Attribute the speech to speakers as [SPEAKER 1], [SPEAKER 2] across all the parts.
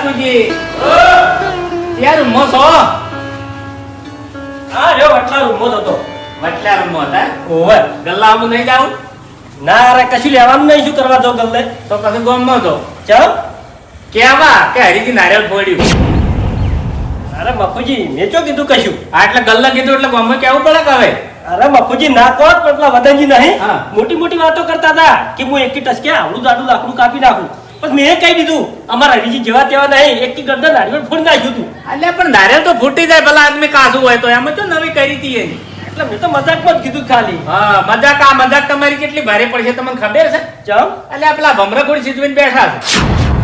[SPEAKER 1] બાસ્કુજી યાર રૂમો છો
[SPEAKER 2] હા જો વટલા રૂમો હતો
[SPEAKER 1] વટલા રૂમો હતા
[SPEAKER 2] ઓવે
[SPEAKER 1] ગલ્લા આવું નહીં જાવ
[SPEAKER 2] ના રે કશું લેવાનું નહીં શું કરવા દો ગલ્લે
[SPEAKER 1] તો કશું ગમો તો
[SPEAKER 2] ચમ
[SPEAKER 1] કેવા કે હરીજી નારિયેળ ફોડ્યું
[SPEAKER 2] અરે બાપુજી મેં ચો કીધું કશું
[SPEAKER 1] આ એટલે ગલ્લા કીધું એટલે ગમો કેવું પડે કે હવે
[SPEAKER 2] અરે બાપુજી ના કોણ પણ પેલા વદનજી નહીં
[SPEAKER 1] હા.
[SPEAKER 2] મોટી મોટી વાતો કરતા હતા કે હું એકી ટસકે આવડું જાડું લાકડું કાપી નાખું પણ મેં કહી દીધું અમારા હરીજી જેવા તેવા નહીં એકી ગરદન નારિયેળ ફોડી નાખ્યું તું
[SPEAKER 1] એટલે પણ નારિયેળ તો ફૂટી જાય ભલા આદમી કાસું હોય તો એમાં શું નવી કરી હતી એની
[SPEAKER 2] એટલે મેં તો મજાકમાં જ કીધું ખાલી
[SPEAKER 1] હા મજાક આ મજાક તમારી કેટલી ભારે પડશે તમને ખબર છે
[SPEAKER 2] ચમ
[SPEAKER 1] એટલે આ પેલા ભમરાખોડી સીધવીને બેઠા છે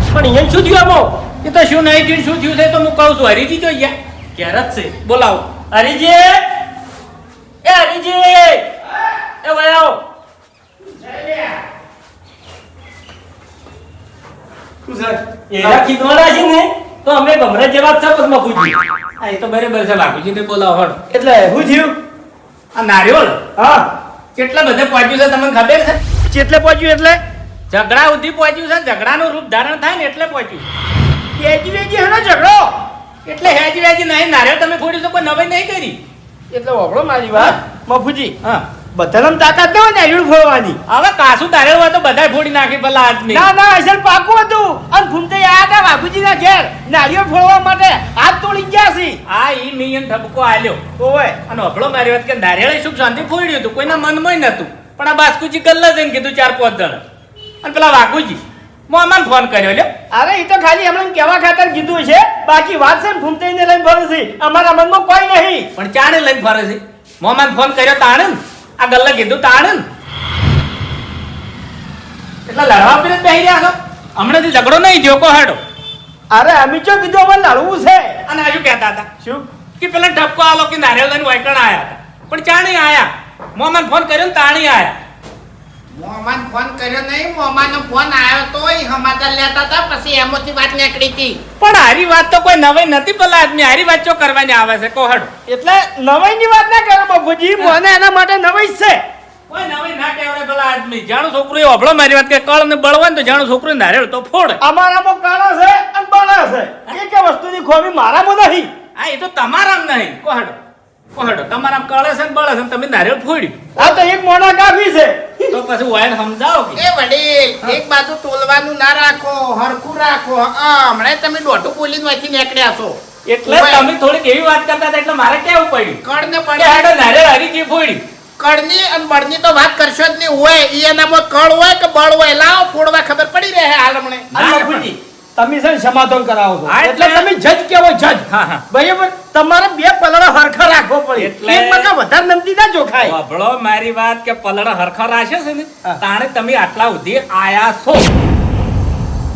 [SPEAKER 2] પણ અહીંયા શું થયું આમાં
[SPEAKER 1] એ તો શું નહીં થયું શું થયું છે તો હું કહું છું હરીજી જોઈ ગયા
[SPEAKER 2] ક્યારે જ છે
[SPEAKER 1] બોલાવો
[SPEAKER 2] હરીજી એ હરીજી એ વયાઓ એના કીધવાના છે ને તો અમે ભમરા જેવા જ છે પગમાં પૂજી
[SPEAKER 1] હા એ તો બરાબર છે બાપુજીને બોલાવો હળ
[SPEAKER 2] એટલે શું થયું
[SPEAKER 1] આ નારિયેળ
[SPEAKER 2] હા
[SPEAKER 1] કેટલા બધે પહોંચ્યું છે તમને ખબર છે
[SPEAKER 2] ચેટલે પહોંચ્યું એટલે
[SPEAKER 1] ઝઘડા સુધી પહોંચ્યું છે ઝઘડાનું રૂપ ધારણ થાય ને એટલે પહોંચ્યું
[SPEAKER 2] વેજી વેજી હેનો ઝઘડો
[SPEAKER 1] એટલે હેજી વેજી નહીં નારિયેળ તમે ફોડ્યું તો કોઈ નવાઈ નહીં કરી
[SPEAKER 2] એટલે વગડો મારી વાત મફુજી
[SPEAKER 1] હા
[SPEAKER 2] બધાને તાકાત ન હોય નારિયેળ ફોડવાની
[SPEAKER 1] હવે કાસું નારિયેળ હોય તો બધાય ફોડી નાખી ભલા આદમી
[SPEAKER 2] ના ના અસલ પાકું હતું અને ફૂમતે આયા હતા બાપુજીના ઘેર નારિયેળ ફોડવા માટે હાથ તોડી ગયા છે
[SPEAKER 1] આ ઈ મિયન ઠપકો આલ્યો
[SPEAKER 2] ઓય
[SPEAKER 1] અને અભળો મારી વાત કે નારિયેળ સુખ શાંતિ ફોડ્યું હતું કોઈના મનમાં નતું પણ આ બાસ્કુજી ગલ્લા જઈને કીધું 4-5 જણ અને પેલા વાઘુજી મોમાન ફોન કર્યો લ્યો
[SPEAKER 2] અરે એ તો ખાલી એમણે કેવા ખાતર કીધું છે બાકી વાત છે ને ફૂમતેને લઈને ફરે છે અમારા મનમાં કોઈ નહીં
[SPEAKER 1] પણ ચાણે લઈને ફરે છે મોમાન ફોન કર્યો તાણે ને આ ગલ્લા કીધું તાણે ને એટલે લડવા પીને બેહી રહ્યા છો હમણાંથી ઝઘડો નહીં થયો કો હેડો
[SPEAKER 2] અરે અમે ચો કીધું અમારે લડવું છે
[SPEAKER 1] અને આજુ કહેતા હતા
[SPEAKER 2] શું
[SPEAKER 1] કે પેલા ઠપકો આલો કે નારિયેળ લઈને વાયકણ આયા હતા પણ ચાણે આયા મોમાન ફોન કર્યો ને તાણે આયા
[SPEAKER 3] મોહમ્મદ ફોન કર્યો નહીં મોહમ્મદનો ફોન આવ્યો તોય સમાચાર લેતા હતા પછી એમાંથી વાત નીકળી હતી
[SPEAKER 1] પણ હારી વાત તો કોઈ નવાઈ નથી પેલા આદમી હારી વાત ચો કરવાની આવે છે કો હેડો
[SPEAKER 2] એટલે નવાઈની વાત ના કરો બાપુજી મને એના માટે નવાઈ જ છે
[SPEAKER 1] કોઈ નવાઈ ના કહેવાય પેલા આદમી જાણું છોકરું એ અભળો મારી વાત કે કળ ને બળવાય ને તો જાણું છોકરું નારિયેળ તો ફોડ
[SPEAKER 2] અમારામાં કાળા છે અને બાળા છે એક વસ્તુની ખોમી મારામાં નહીં
[SPEAKER 1] હા એ તો તમારામ નહીં કોહડો તમારામ કળે છે ને બળે છે ને તમે નારિયેળ ફોડ્યું
[SPEAKER 2] આ તો એક મોણા કાફી છે
[SPEAKER 1] તો પછી વાયન સમજાવો કે
[SPEAKER 3] એ વડીલ એક બાજુ તોલવાનું ના રાખો હરખું રાખો હમણાં તમે દોઢું બોલીને વાંચી નીકળ્યા છો
[SPEAKER 1] એટલે તમે થોડીક એવી વાત કરતા હતા એટલે મારે કેવું પડ્યું
[SPEAKER 3] કળ ને
[SPEAKER 1] કે
[SPEAKER 3] પડે
[SPEAKER 1] હેડો નારિયેળ હરીજી ફોડી
[SPEAKER 3] કળની અને બળની તો વાત કરશો જ નહીં હોય ઈ એનામાં કળ હોય કે બળ હોય લાવો ફોડવા ખબર પડી રહે હાલ હમણે
[SPEAKER 1] ના,
[SPEAKER 2] બાપુજી તમે છે ને સમાધાન કરાવો છો
[SPEAKER 1] હા,
[SPEAKER 2] એટલે
[SPEAKER 1] એટલે-
[SPEAKER 2] તમે જજ કેવો જજ
[SPEAKER 1] હા, હા.
[SPEAKER 2] બરાબર તમારે બે પલડા હરખા રાખવો પડે
[SPEAKER 1] એટલે-
[SPEAKER 2] એક મકા વધારે નમતી ના જોખાય
[SPEAKER 1] અભળો મારી વાત કે પલડા હરખા રાખે છે ને
[SPEAKER 2] હા.
[SPEAKER 1] તાણે તમે આટલા સુધી આયા છો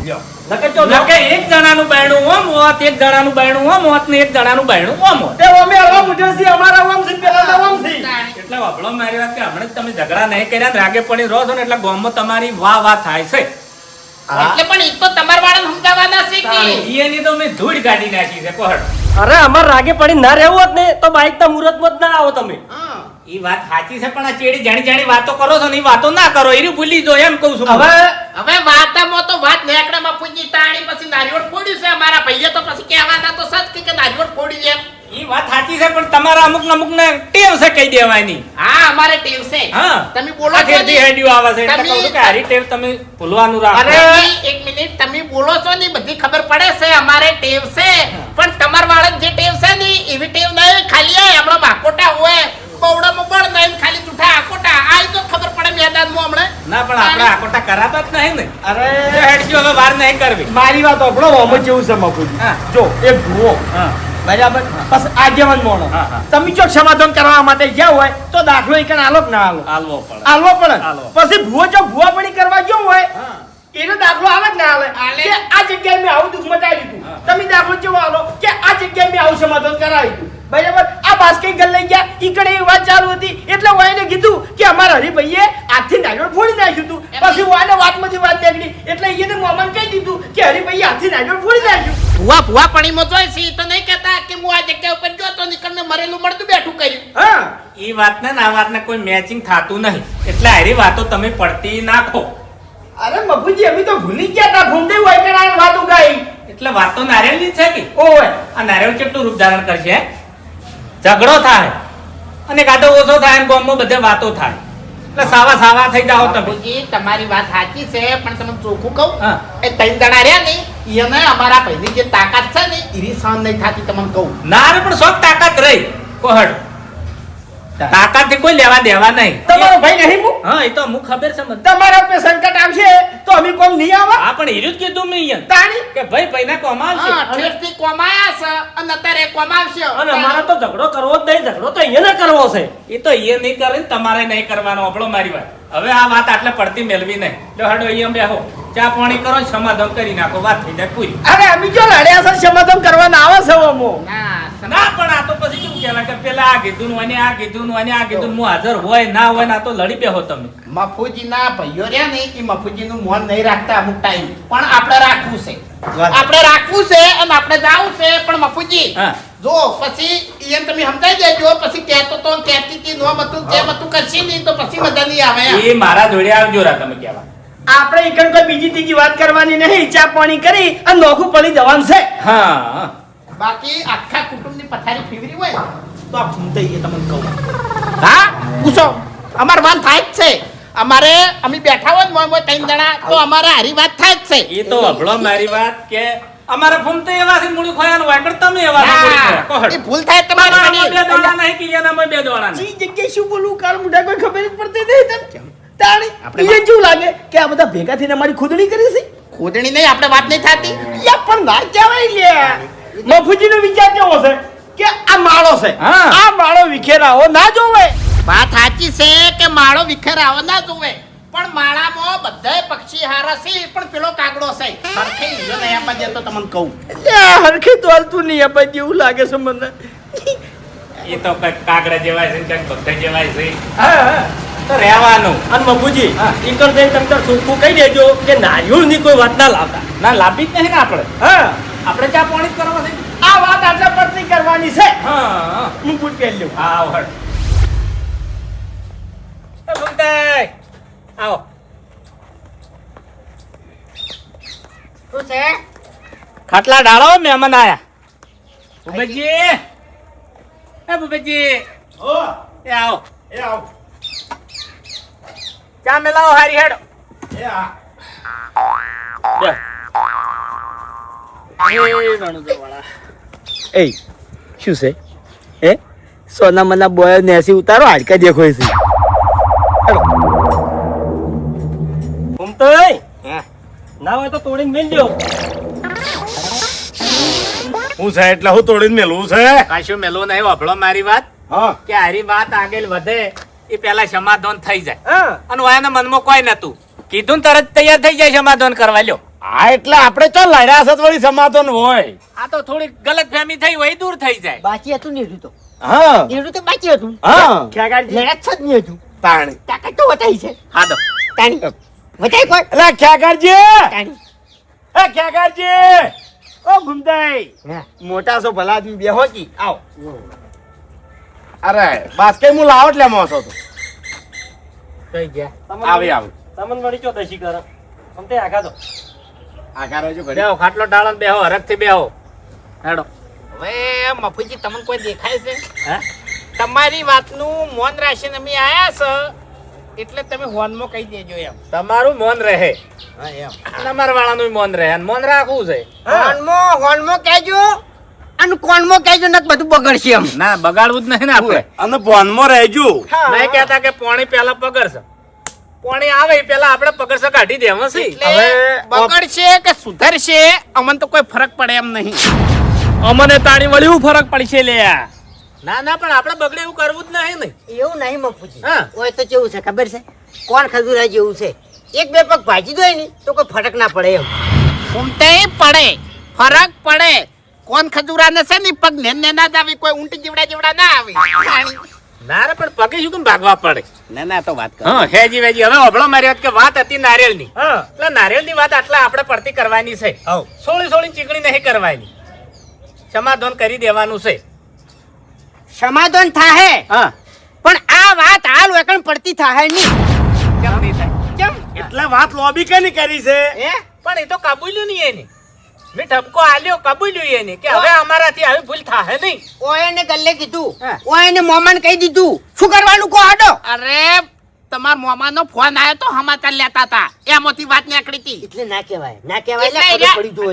[SPEAKER 1] લ્યો
[SPEAKER 2] નકે જો
[SPEAKER 1] નકે એક જણાનું બાયણું ઓમ હોત એક જણાનું બાયણું ઓમ હોત ને એક જણાનું બાયણું ઓમ હોત
[SPEAKER 2] તે અમે હવા મુઠેસી અમારા ઓમ છે પેલા ઓમ છે
[SPEAKER 1] એટલે અભળો મારી વાત કે હમણાં જ તમે ઝઘડા નહીં કર્યા ને રાગે પડી રહો છો ને એટલે ગામમાં તમારી વાહ થાય છે
[SPEAKER 3] એટલે પણ ઈ તો તમારા વાળાને સમજાવવાના છે કે
[SPEAKER 1] એની તો મેં ધૂળ કાઢી નાખી છે કોહડ
[SPEAKER 2] અરે અમાર રાગે પડી ના રહેવું હોત ને તો બાઈક ના મુહૂર્તમાં જ ના આવો તમે
[SPEAKER 3] હા.
[SPEAKER 1] ઈ વાત સાચી છે પણ આ ચેડી જાણી જાણી વાતો કરો છો ને ઈ વાતો ના કરો એરી ભૂલી જો એમ કહું છું
[SPEAKER 2] હવે
[SPEAKER 3] હવે વાતામાં તો વાત નેકડામાં પૂજી તાણી પછી નારિયેળ ફોડ્યું છે અમારા ભાઈએ તો પછી કહેવાના તો સચ કે નારિયેળ ફોડી એમ
[SPEAKER 1] ઈ વાત સાચી છે પણ તમારા અમુક ને ટેવ છે કહી દેવાની
[SPEAKER 3] હા અમારે ટેવ છે
[SPEAKER 1] હા
[SPEAKER 3] તમે બોલો
[SPEAKER 1] આ
[SPEAKER 3] છો
[SPEAKER 1] ઘેરથી
[SPEAKER 3] ને?
[SPEAKER 1] હેડ્યું આવે છે એટલે
[SPEAKER 3] તમે-
[SPEAKER 1] કહું છું કે હારી ટેવ તમે ભૂલવાનું રાખો
[SPEAKER 3] અરે એક મિનિટ તમે બોલો છો ને બધી ખબર પડે છે અમારે ટેવ છે પણ તમાર વાળા જે ટેવ છે ને એવી ટેવ નહીં ખાલી આ હમણાં માકોટા હોય બવડામાં બળ નહીં ખાલી જૂઠા આકોટા આ તો ખબર પડે મેદાનમાં હમણાં
[SPEAKER 1] ના પણ આપણે આકોટા કરાતા જ નહીં ને
[SPEAKER 2] અરે
[SPEAKER 1] જો હેડજો હવે વાર નહીં કરવી
[SPEAKER 2] મારી વાત આપણો ઓમ જેવું છે મફુજી
[SPEAKER 1] હા.
[SPEAKER 2] જો એક ભૂવો
[SPEAKER 1] હા
[SPEAKER 2] બરાબર બસ આગેવાન મોણો
[SPEAKER 1] હા, હા.
[SPEAKER 2] તમે જો સમાધાન કરવા માટે ગયા હોય તો દાખલો એક આલો કે ના આલો
[SPEAKER 1] હાલવો પડે
[SPEAKER 2] આલવો પડે
[SPEAKER 1] આલવો.
[SPEAKER 2] પછી ભૂવો જો ભૂવાપણી કરવા ગયો હોય
[SPEAKER 1] હા
[SPEAKER 2] એનો દાખલો આવે કે ના આવે
[SPEAKER 3] આલે.
[SPEAKER 2] કે આ જગ્યાએ મેં આવું દુઃખ મટાવી દીધું
[SPEAKER 1] હા.
[SPEAKER 2] તમે દાખલો કેવો આલો કે આ જગ્યાએ મેં આવું સમાધાન કરાવી દીધું બરાબર આ બાસ્કેટ ગલ લઈ ગયા ઈકડે એ વાત ચાલુ હતી એટલે હું એને કીધું કે અમારા હરિભાઈએ હાથથી નારિયેળ ફોડી નાખ્યું હતું પછી હું આને વાતમાંથી વાત નીકળી એટલે એને મોમાન કહી દીધું કે હરિભાઈએ હાથથી નારિયેળ ફોડી નાખ્યું
[SPEAKER 3] ભૂવા પાણીમાં જોઈ છે ઈ તો નહીં કહેતા કે હું આ જગ્યા ઉપર ગયો તો નીકળને મરેલું મળતું બેઠું કર્યું
[SPEAKER 2] હા
[SPEAKER 1] ઈ વાતને ને આ વાતને કોઈ મેચિંગ થાતું નહીં એટલે હારી વાતો તમે પડતી નાખો
[SPEAKER 2] અરે મફુજી અમે તો ભૂલી ગયા તા ભૂમતે હોય કે ના વાત ઉગાઈ
[SPEAKER 1] એટલે વાત તો નારિયેળની જ છે કે
[SPEAKER 2] ઓય
[SPEAKER 1] આ નારિયેળ કેટલું રૂપ ધારણ કરશે ઝઘડો થાય અને કાંટો ઓછો થાય અને ગામમાં બધે વાતો થાય એટલે સાવા સાવા થઈ જાઓ તમે
[SPEAKER 3] બાપુજી તમારી વાત સાચી છે પણ તમને ચોખ્ખું કહું
[SPEAKER 1] હા.
[SPEAKER 3] એ ત્રણ જણા રહ્યા ને એને અમારા ભાઈની જે તાકાત છે ને એની સહન નહીં થતી તમને કહું
[SPEAKER 1] ના રે પણ સૌ તાકાત રહી કોહડ તાકાત થી કોઈ લેવા દેવા નહીં
[SPEAKER 2] તમારો ભાઈ નહીં હું
[SPEAKER 1] હા એ તો અમુક ખબર છે મને
[SPEAKER 2] તમારા ઉપર સંકટ આવશે તો અમે કોમ નહીં આવા
[SPEAKER 1] હા પણ હીરું જ કીધું મેં અહીંયા
[SPEAKER 2] તાણી
[SPEAKER 1] કે ભાઈ ભાઈના કોમાં
[SPEAKER 3] હા
[SPEAKER 1] આવશે
[SPEAKER 3] ઠેઠથી કોમાયા છે અને અત્યારે કોમાવશે
[SPEAKER 4] અને અમારે તો ઝઘડો કરવો જ નહીં, ઝઘડો તો અહીંયા કરવો છે.
[SPEAKER 1] એ તો એ નહીં કરે ને તમારે નહીં કરવાનો આપણો મારી વાત હવે આ વાત આટલે પડતી મેળવી નહીં લો હાડો અહીંયા બેહો ચા પાણી કરો ને સમાધાન કરી નાખો વાત થઈ જાય પૂરી
[SPEAKER 2] અરે અમે જો લડ્યા છે સમાધાન કરવાના આવે છે અમો
[SPEAKER 1] ના પણ આ તો પછી શું કહેવાય કે પેલા આ કીધું ને અને આ કીધું ને અને આ કીધું ને હું હાજર હોય ના હોય ને આ તો લડી બેહો તમે
[SPEAKER 3] મફુજીના ભાઈઓ રહ્યા ને એ મફુજીનું મોન નહીં રાખતા અમુક ટાઈમ પણ આપણે રાખવું છે આપણે રાખવું છે અને આપણે જાવું છે પણ મફુજી
[SPEAKER 1] હા.
[SPEAKER 3] જો પછી ઈયન તમે સમજાઈ દેજો પછી કહેતો તો કહેતી હતી નો મતું જે મતું કરશી નહીં તો પછી મજા નહીં આવે એમ.
[SPEAKER 1] એ મારા જોડે આવજો રા તમે કહેવા
[SPEAKER 2] આપણે એકન કોઈ બીજી ત્રીજી વાત કરવાની નહીં ચા પાણી કરી અને નોખું પડી જવાનું છે
[SPEAKER 1] હા
[SPEAKER 3] બાકી આખા કુટુંબની પથારી ફેવરી હોય ને, તો આ ફૂમતાઈએ તમને કહું હા પૂછો અમાર વાન થાય જ છે અમારે અમે બેઠા હોય ને મોય મોય ત્રણ જણા તો અમારે હારી વાત થાય જ છે
[SPEAKER 1] એ તો હભળો મારી વાત કે અમારા ફૂમતે એવા છે મૂળી ખોયાનું હોય પણ તમે એવા છે મૂળી ખોયા.
[SPEAKER 3] હા,
[SPEAKER 1] કહો.
[SPEAKER 3] એ ભૂલ થાય તમારી
[SPEAKER 1] તમારામાં બે
[SPEAKER 3] વડી.
[SPEAKER 1] દોડા નહીં કે એનામાં બે દોડા નહીં.
[SPEAKER 2] જી જગ્યાએ શું બોલું કાળ મુઢા કોઈ ખબર જ પડતી નહીં તને તાણી
[SPEAKER 3] આપણે
[SPEAKER 2] એ શું લાગે કે આ બધા ભેગા થઈને અમારી ખુદણી કરી છે
[SPEAKER 3] ખોદણી નહીં આપણે વાત નહીં થતી
[SPEAKER 2] યા પણ ના કહેવાય લે મફુજીનો વિચાર કેવો છે કે આ માળો છે
[SPEAKER 1] હા.
[SPEAKER 2] આ માળો વિખેરાવો ના જોવે
[SPEAKER 3] વાત સાચી છે કે માળો વિખેરાવો ના જોવે પણ માળામાં બધાય પક્ષી હારા છે પણ પેલો કાગડો છે સરખે ઈજો નહીં આપવા દે તો તમને કહું
[SPEAKER 2] યા હરખી તો હાલતું નહીં આ બાજુ એવું લાગે છે મને
[SPEAKER 1] એ તો કંઈક કાગડા જેવાય છે કંઈક ભગત જેવાય છે
[SPEAKER 2] હા
[SPEAKER 1] તો રહેવાનું
[SPEAKER 4] અને મફુજી
[SPEAKER 1] હા.
[SPEAKER 4] ઈ કર દઈને તમે તાર ચોખ્ખું કહી દેજો કે નારિયેળની કોઈ વાત ના લાવતા.
[SPEAKER 1] ના લાભી જ નહીં ને આપણે
[SPEAKER 2] હા
[SPEAKER 1] આપણે ચા પાણી જ કરવા છે
[SPEAKER 2] આ વાત આટલા પડતી કરવાની છે
[SPEAKER 1] હા
[SPEAKER 2] હું બૂટ પહેરી લઉં
[SPEAKER 1] આવો હળ એ ભૂમતાઈ, આવો
[SPEAKER 3] શું છે
[SPEAKER 1] ખાટલા ડાળો મહેમાન આયા ભૂપતજી એ ભૂપતજી
[SPEAKER 2] ઓ
[SPEAKER 1] એ આવો
[SPEAKER 2] એ આવ
[SPEAKER 1] ચા મેલાવો હારી હેડો
[SPEAKER 2] એ આ
[SPEAKER 1] બે. એ રણુજાવાળા.
[SPEAKER 2] એ શું છે હે સોના મના બોય નેસી ઉતારો હાડકા દેખોય છે
[SPEAKER 4] ઘૂમતોય ના હોય તો તોડીને મેલ દ્યો.
[SPEAKER 5] હું છે એટલે હું તોડીને મેલવું છે
[SPEAKER 1] કાશું મેલો નહીં વાપરો મારી વાત
[SPEAKER 5] હા
[SPEAKER 1] કે હારી વાત આગળ વધે એ પેલા સમાધાન થઈ જાય
[SPEAKER 2] હા
[SPEAKER 1] અને વાયના મનમાં કોઈ નતું કીધું ને તરત તૈયાર થઈ જાય સમાધાન કરવા લ્યો
[SPEAKER 5] હા એટલે આપણે ચો લડ્યા છે વળી સમાધાન હોય
[SPEAKER 1] આ તો થોડી ગલત ફહેમી થઈ હોય દૂર થઈ જાય
[SPEAKER 6] બાકી હતું ને તો
[SPEAKER 5] હા
[SPEAKER 6] એનું તો બાકી હતું
[SPEAKER 5] હા
[SPEAKER 2] ખ્યાગાજી
[SPEAKER 6] લડત જ નહીં હતું
[SPEAKER 5] તાણી
[SPEAKER 6] તાકાત તો વટાઈ છે
[SPEAKER 1] હા દો
[SPEAKER 6] તાણી વટાઈ કોઈ
[SPEAKER 5] એટલે ખ્યાગારજી
[SPEAKER 6] તાણી
[SPEAKER 5] એ ખ્યાગારજી
[SPEAKER 2] ઓ ઘૂમતાઈ
[SPEAKER 6] હા.
[SPEAKER 2] મોટા છો ભલા આદમી બેહો કી આવ
[SPEAKER 5] અરે બાસ્કે હું લાવટ લે મોસો તો
[SPEAKER 1] થઈ ગયા
[SPEAKER 4] તમને
[SPEAKER 5] આવી આવી
[SPEAKER 4] તમને વળી ચો દશી કરે આમ તે આગા દો.
[SPEAKER 5] આગા રહેજો ઘડી
[SPEAKER 1] બેહો ખાટલો ડાળો ને બેહો હરખથી બેહો હેડો
[SPEAKER 3] હવે મફુજી તમને કોઈ દેખાય છે
[SPEAKER 1] હે
[SPEAKER 3] તમારી વાતનું મોન રાખીને અમે આયા છે એટલે તમે હોનમાં કહી દેજો એમ
[SPEAKER 1] તમારું મૌન રહે
[SPEAKER 3] હા એમ
[SPEAKER 1] અને અમારા વાળાનું મૌન રહે અને મૌન રાખવું છે
[SPEAKER 6] હોનમાં કહેજો અને કોનમાં કહેજો ને બધું બગડશે એમ
[SPEAKER 1] ના બગાડવું જ નહીં ને આપણે
[SPEAKER 5] અને બોનમાં રહેજો
[SPEAKER 1] નહીં કહેતા કે પાણી પેલા પગડશે પાણી આવે એ પેલા આપણે પગડશે કાઢી દેવું છે
[SPEAKER 3] એટલે બગડશે કે સુધરશે અમને તો કોઈ ફરક પડે એમ નહીં
[SPEAKER 4] અમને તાણી વળી હું ફરક પડશે લે.
[SPEAKER 1] ના ના પણ આપણે બગડે એવું કરવું જ નહીં ને
[SPEAKER 6] એવું નહીં મફુજી
[SPEAKER 1] હા.
[SPEAKER 6] હોય તો કેવું છે ખબર છે કોણ ખજૂરા જેવું છે એક બે પગ ભાજી દો ને તો કોઈ ફરક ના પડે એમ
[SPEAKER 3] ઉમતે પડે ફરક પડે કોણ ખજૂરાને છે ને પગ ને ના જ આવી કોઈ ઊંટી જીવડા ના આવી
[SPEAKER 1] ના રે પણ પગે શું કેમ ભાગવા પડે
[SPEAKER 3] ના ના તો વાત
[SPEAKER 1] હા હેજી વેજી હવે હભળો મારી વાત કે વાત હતી નારિયેળની
[SPEAKER 2] હા
[SPEAKER 1] એટલે નારિયેળની વાત આટલા આપણે પડતી કરવાની છે
[SPEAKER 2] આવ
[SPEAKER 1] સોળી સોળી ચીકણી નહીં કરવાની સમાધાન કરી દેવાનું છે
[SPEAKER 6] સમાધાન થાહે
[SPEAKER 1] હા
[SPEAKER 6] પણ આ વાત હાલ વેકણ પડતી થાહે નહીં
[SPEAKER 1] કેમ નહીં થાય
[SPEAKER 6] કેમ
[SPEAKER 5] એટલે વાત લોબી કેની કરી છે
[SPEAKER 6] હે
[SPEAKER 1] પણ એ તો કાબુલ્યું નહીં એની મેં ઠપકો આલ્યો કબૂલ્યું એને કે હવે અમારાથી આવી ભૂલ થાય નહીં.
[SPEAKER 6] ઓયને ગલ્લે કીધું
[SPEAKER 1] હા.
[SPEAKER 6] ઓયને મોમાન કહી દીધું શું કરવાનું કો આડો
[SPEAKER 3] અરે તમાર મોમાનો ફોન આવ્યો તો સમાચાર લેતા હતા એમાંથી વાત નીકળી હતી
[SPEAKER 6] એટલે ના કહેવાય ના કહેવાય
[SPEAKER 3] એટલે
[SPEAKER 6] એટલે ખબર પડી જોવે.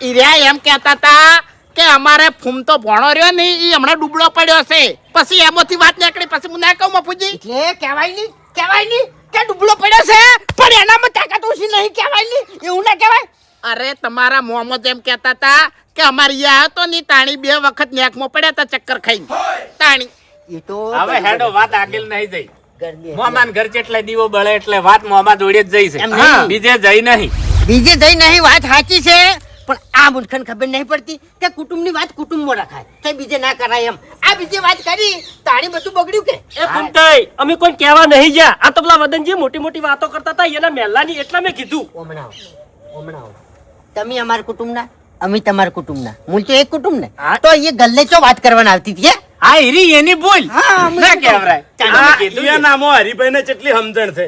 [SPEAKER 3] ઈર્યા એમ કહેતા હતા કે અમારે ફૂમતો ભણો રહ્યો ને ઈ હમણાં ડૂબળો પડ્યો છે પછી એમાંથી વાત નીકળી પછી હું ના કહું મફુજી
[SPEAKER 6] એટલે કહેવાય નહીં કે ડૂબળો પડ્યો છે પણ એનામાં તાકાત ઓછી નહીં કહેવાય નહીં એવું ના કહેવાય.
[SPEAKER 3] અરે તમારા મોહમ્મદ એમ કહેતા હતા કે અમારે ઈ આવ્યો તો ની તાણી 2 વખત નેકમાં પડ્યા હતા ચક્કર ખાઈને તાણી
[SPEAKER 6] એ તો
[SPEAKER 1] હવે હેડો વાત આગળ નહીં જઈ.
[SPEAKER 6] ગરમી
[SPEAKER 1] મોમાન ઘર જેટલે દીવો બળે એટલે વાત મોમાં જોડે જ જઈ છે.
[SPEAKER 6] એમ નહીં.
[SPEAKER 1] બીજે જઈ નહીં.
[SPEAKER 6] બીજે જઈ નહીં વાત સાચી છે પણ આ મૂર્ખને ખબર નહીં પડતી કે કુટુંબની વાત કુટુંબમાં રખાય તે બીજે ના કરાય એમ આ બીજે વાત કરી તાણી બધું બગડ્યું કે
[SPEAKER 4] એ ફૂમતાઈ અમે કોઈ કહેવા નહીં ગયા આ તો પેલા વદનજી મોટી મોટી વાતો કરતા હતા એના મહેલાની એટલા મેં કીધું
[SPEAKER 6] ઓમણાઓ તમે અમારા કુટુંબના અમે તમારા કુટુંબના મૂળ તો એક કુટુંબ ને
[SPEAKER 1] હા.
[SPEAKER 6] તો એ ગલ્લે ચો વાત કરવાની આવતી હતી હે?
[SPEAKER 1] હા હીરી એની ભૂલ
[SPEAKER 6] હા, અમે
[SPEAKER 1] ના
[SPEAKER 6] તો-
[SPEAKER 1] કહેવાય.
[SPEAKER 5] આ
[SPEAKER 1] કીધું
[SPEAKER 5] ઈયા નામો હરીભાઈ ને કેટલી સમજણ છે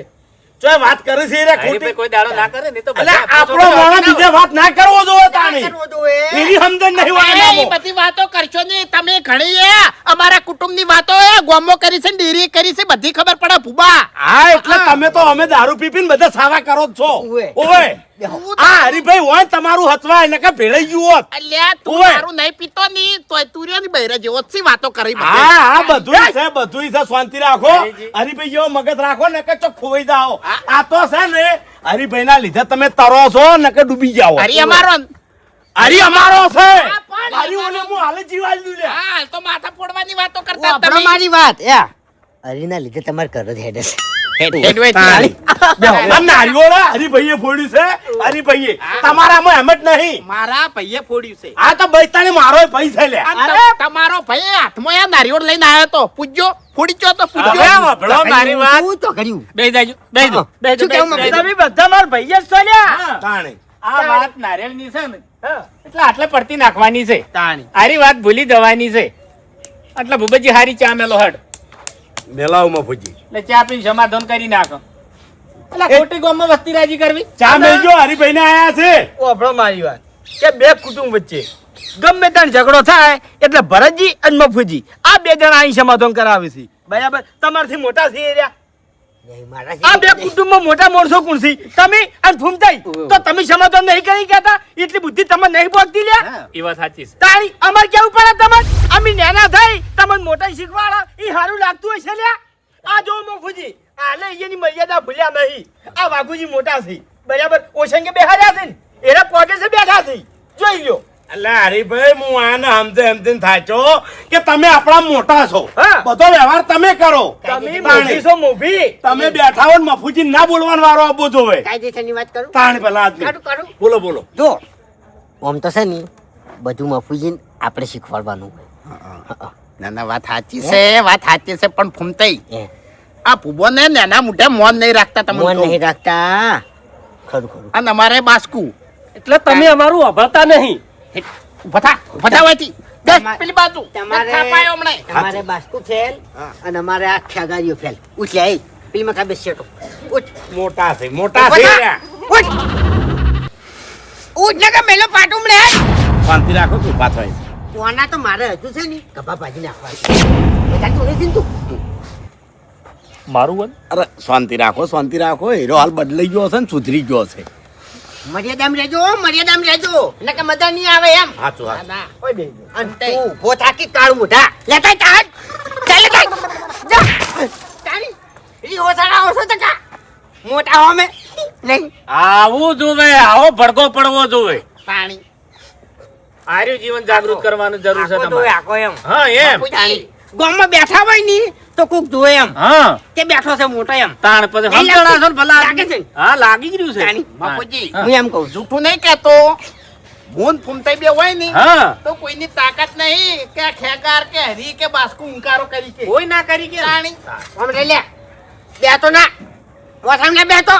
[SPEAKER 5] જો વાત કરે છે રે
[SPEAKER 1] હરીભાઈ
[SPEAKER 5] ખોટી
[SPEAKER 1] કોઈ દાડો ના કરે ને તો
[SPEAKER 5] એટલે
[SPEAKER 1] બધા
[SPEAKER 5] આપણો માણસ બીજે વાત ના કરવો જોઈએ
[SPEAKER 6] ના
[SPEAKER 5] તાણી
[SPEAKER 6] કરવો જોઈએ.
[SPEAKER 5] એની સમજણ નહીં હોય
[SPEAKER 3] એ
[SPEAKER 5] નામો.
[SPEAKER 3] બધી વાતો કરશો નહીં તમે ઘણી અમારા કુટુંબની વાતો ગોમો કરી છે ડેરી કરી છે બધી ખબર પડે ભૂબા
[SPEAKER 5] હા એટલે તમે તો અમે દારૂ પી પીને બધા સાવા કરો જ છો
[SPEAKER 6] ઓવે.
[SPEAKER 5] ઓવે આ હરીભાઈ હોય ને તમારું હચવા એને કે ભેળાઈ ગયું હોત
[SPEAKER 3] અલ્યા તું
[SPEAKER 5] ઓવે.
[SPEAKER 3] મારું નહીં પીતો ની તોય તુર્યો ની બૈરા જેવો જ છે વાતો કરી બધી.
[SPEAKER 5] હા હા બધુંય છે બધુંય છે શાંતિ રાખો
[SPEAKER 1] હરીજી.
[SPEAKER 5] હરીભાઈ જેવો મગજ રાખો ને કે ચોક ખોવાઈ જાઓ આ તો છે ને હરીભાઈ ના લીધે તમે તરો છો ને કે ડૂબી જાઓ
[SPEAKER 3] હરી અમારો ન.
[SPEAKER 5] હરી અમારો છે
[SPEAKER 3] પણ
[SPEAKER 5] હરી ઓલે હું હાલે જીવાલ દઉં લે
[SPEAKER 3] હા હાલ તો માથા ફોડવાની વાતો
[SPEAKER 6] ઓ,
[SPEAKER 3] કરતા
[SPEAKER 6] આપણો
[SPEAKER 3] તમે
[SPEAKER 6] મારી વાત હરીના લીધે તમારે ઘર જ હેડે છે
[SPEAKER 3] હેડવે
[SPEAKER 5] તાળી. આ નારિયોળા હરીભાઈએ ફોડ્યું છે હરીભાઈએ તમારામાં એમ જ નહીં
[SPEAKER 3] મારા ભાઈએ ફોડ્યું છે
[SPEAKER 5] આ તો બૈતાને મારો ભાઈ છે લે
[SPEAKER 3] અને તમારો ભાઈ હાથમાં આ નારિયોળ લઈને આવ્યો તો પૂછજો ફોડી ચો તો
[SPEAKER 1] હવે
[SPEAKER 3] પૂછજો
[SPEAKER 1] સાંભળો મારી વાત.
[SPEAKER 6] શું તો કર્યું
[SPEAKER 1] બેહી જાજો, બેહી જાઓ, બેહી
[SPEAKER 6] શું
[SPEAKER 1] જાઓ,
[SPEAKER 6] કહેવું
[SPEAKER 1] બેહી જાઓ.
[SPEAKER 2] તમે બધા મારા ભાઈ જ છો લ્યા
[SPEAKER 1] હા.
[SPEAKER 5] તાણી
[SPEAKER 1] આ વાત નારિયેળની છે ને
[SPEAKER 2] હા.
[SPEAKER 1] એટલે આટલે પડતી નાખવાની છે
[SPEAKER 2] તાણી
[SPEAKER 1] આરી વાત ભૂલી જવાની છે એટલે ભૂપતજી હારી ચા મેલો હડ
[SPEAKER 5] મેલાવમાં ફૂજી
[SPEAKER 1] એટલે ચા પીને સમાધાન કરી નાખો એટલે ખોટી ગામમાં વસ્તી રાજી કરવી
[SPEAKER 5] ચા મેલજો હરીભાઈ ને આયા છે
[SPEAKER 2] ઓભળો મારી વાત કે બે કુટુંબ વચ્ચે ગમે ત્યાં ઝઘડો થાય એટલે ભરતજી અને મફુજી આ 2 જણા અહીં સમાધાન કરાવે છે બરાબર તમારથી મોટા છે એ રહ્યા
[SPEAKER 6] નહીં, મારા
[SPEAKER 2] આ બે કુટુંબમાં મોટા માણસો કોણ છે તમે અને ફૂમતાઈ તો તમે સમાધાન નહીં કરી કહેતા એટલી બુદ્ધિ તમને નહીં પહોંચતી લ્યા
[SPEAKER 1] એ વાત સાચી છે
[SPEAKER 2] તાણી અમાર કેવું પડે તમાર અમે નાના થઈ તમને મોટા શીખવાડો એ સારું લાગતું હશે લ્યા આ જો મફુજી આલે એની મર્યાદા ભૂલ્યા નહીં આ વાઘુજી મોટા છે બરાબર ઓશંગે બેહાર્યા છે ને એના પોતે છે બેઠા છે જોઈ લ્યો
[SPEAKER 5] એટલે હરીભાઈ હું આને સમજે થાચો કે તમે આપણા મોટા છો
[SPEAKER 2] હા.
[SPEAKER 5] બધો વ્યવહાર તમે કરો
[SPEAKER 2] તમે
[SPEAKER 5] તાણી.
[SPEAKER 2] મોટી છો મોભી
[SPEAKER 5] તમે બેઠા હો ને મફુજી ના બોલવાનો વારો આપવો જોવે
[SPEAKER 6] કાયદેસરની વાત કરું
[SPEAKER 5] તાણી પેલા આદમી
[SPEAKER 6] કરું
[SPEAKER 5] બોલો બોલો
[SPEAKER 6] જો આમ તો છે ને બધું મફુજીને આપણે શીખવાડવાનું હોય
[SPEAKER 3] ના ના વાત સાચી છે વાત સાચી છે પણ ફૂમતાઈ
[SPEAKER 6] એ
[SPEAKER 3] આ ભૂબો ને નાના મોઢે મોન નહીં રાખતા
[SPEAKER 6] મન
[SPEAKER 3] તમને
[SPEAKER 6] નહીં રાખતા ખરું
[SPEAKER 3] અને અમારે બાસ્કુ
[SPEAKER 4] એટલે તમે અમારું અભળતા નહીં
[SPEAKER 3] ફટાવાથી
[SPEAKER 6] તમારે-
[SPEAKER 3] પેલી બાજુ
[SPEAKER 6] તમારે
[SPEAKER 3] થાપાયો હમણાં
[SPEAKER 6] અમારે બાસ્કુ ફેલ અને અમારે આ ખ્યાગારીઓ ફેલ ઉઠ્યા એ પેલી માં કાબે શેટો ઉઠ
[SPEAKER 5] મોટા છે મોટા છે
[SPEAKER 6] બધા.
[SPEAKER 5] રહ્યા.
[SPEAKER 6] ઉઠ ને કે મેલો પાટું મળે
[SPEAKER 5] શાંતિ રાખો કે ઉભા થાય
[SPEAKER 6] કોના તો મારે હજુ છે ને કપા ભાજી નાખવા બધા જોડે છે ને તું
[SPEAKER 1] મારું
[SPEAKER 5] અરે શાંતિ રાખો હીરો હાલ બદલાઈ ગયો છે ને સુધરી ગયો છે
[SPEAKER 6] મર્યાદામાં રહેજો નકે મજા નહીં આવે એમ
[SPEAKER 5] હાચું હાચું.
[SPEAKER 3] ના
[SPEAKER 2] ઓય બે
[SPEAKER 6] અને તું ઊભો થાકી કાળું મોઢા લેતા ચાલ ચાલ લેતા જા તારી રી હોસાડા હોસો તકા મોટા હોમે નહીં
[SPEAKER 1] આવું જોવે આવો ભડકો પડવો જોવે
[SPEAKER 3] પાણી
[SPEAKER 1] આર્યું જીવન જાગૃત કરવાનું જરૂર છે
[SPEAKER 6] આખો
[SPEAKER 1] તમારે
[SPEAKER 6] આખો એમ
[SPEAKER 1] હા એમ
[SPEAKER 3] બાપુજી,
[SPEAKER 6] ગામમાં બેઠા હોય ની તો કોક જોવે એમ
[SPEAKER 1] હા
[SPEAKER 6] તે બેઠો છે મોટો એમ
[SPEAKER 1] તાણ પછી
[SPEAKER 6] નહીં
[SPEAKER 1] સમજણા છો ને ભલા
[SPEAKER 6] લાગે છે
[SPEAKER 1] આદમી.
[SPEAKER 6] ને?
[SPEAKER 1] હા લાગી જ રહ્યું છે
[SPEAKER 6] તાણી.
[SPEAKER 3] બાપુજી,
[SPEAKER 1] હા.
[SPEAKER 6] હું એમ કહું છું
[SPEAKER 3] જૂઠું નહીં કહેતો ભૂન ફૂમતાઈ બે હોય ને
[SPEAKER 1] હા
[SPEAKER 3] તો કોઈની તાકાત નહીં કે આ ખેગાર કે હરી કે બાસ્કુ ઉંકારો કરી કે
[SPEAKER 1] કોઈ ના કરી કે
[SPEAKER 3] પાણી
[SPEAKER 6] આમ રે લે બેઠો ના મોસામ ને બેઠો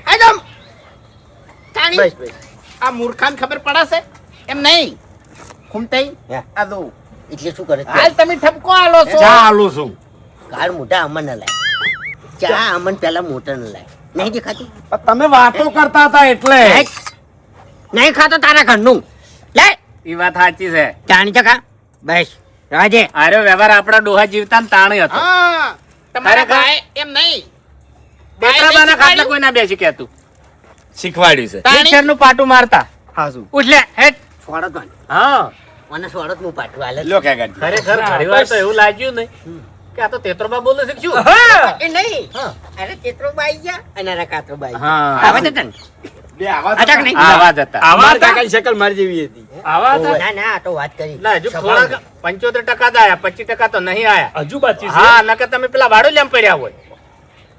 [SPEAKER 6] એકદમ તાણી
[SPEAKER 2] બસ બસ
[SPEAKER 3] આ મૂર્ખાને ખબર પડે છે એમ નહીં ફૂમતાઈ
[SPEAKER 6] હે.
[SPEAKER 3] આ દો
[SPEAKER 6] એટલે શું કરે
[SPEAKER 3] હાલ તમે ઠપકો આલો છો
[SPEAKER 5] ચાલુ છું
[SPEAKER 6] કાળ મોટા અમન ન લાય ચા અમન પેલા મોટા ન લાય નહીં દેખાતું
[SPEAKER 5] તમે વાતો કરતા હતા એટલે
[SPEAKER 6] નહીં ખાતો તારા ઘરનું લે
[SPEAKER 1] એ વાત સાચી છે.
[SPEAKER 6] ચાણી ચકા બસ રાજે
[SPEAKER 1] આર્યો વ્યવહાર આપણા ડોહા જીવતા ને તાણે હતો.
[SPEAKER 3] હા તમારા
[SPEAKER 1] ખરેખર?
[SPEAKER 3] ભાઈ એમ નહીં
[SPEAKER 1] બેતરાબાના ખાટલે કોઈ ના બેસી કહેતું.
[SPEAKER 5] શીખવાડ્યું છે
[SPEAKER 3] તાણી?
[SPEAKER 1] રિક્ષાનું પાટું મારતા.
[SPEAKER 5] હા શું
[SPEAKER 1] ઉઠ લે, હેટ.
[SPEAKER 6] છોડો તો
[SPEAKER 1] હા
[SPEAKER 6] મને છોડો તો હું પાછું હાલે
[SPEAKER 5] લ્યો કાકાજી.
[SPEAKER 1] ખરેખર ઘણીવાર તો એવું લાગ્યું ને કે આ તો તેતરોબા બોલે છે કે શું?
[SPEAKER 6] એ નહીં અરે ચિત્રો બાઈ ગયા અને અરે કાતરો બાઈ
[SPEAKER 1] હા.
[SPEAKER 6] આવે છે તને
[SPEAKER 5] બે આવા
[SPEAKER 6] અટક નહીં
[SPEAKER 1] આવા જ હતા.
[SPEAKER 5] આવા કાકાની શકલ મારી જેવી હતી
[SPEAKER 1] આવા હતા.
[SPEAKER 6] ના ના આ તો વાત કરી
[SPEAKER 1] લા, હજુ થોડાક 75% જ આયા, 25% તો નહીં આયા.
[SPEAKER 4] હજુ બાકી છે
[SPEAKER 1] હા, નકર તમે પેલા વાડો લેમ પડ્યા હોય.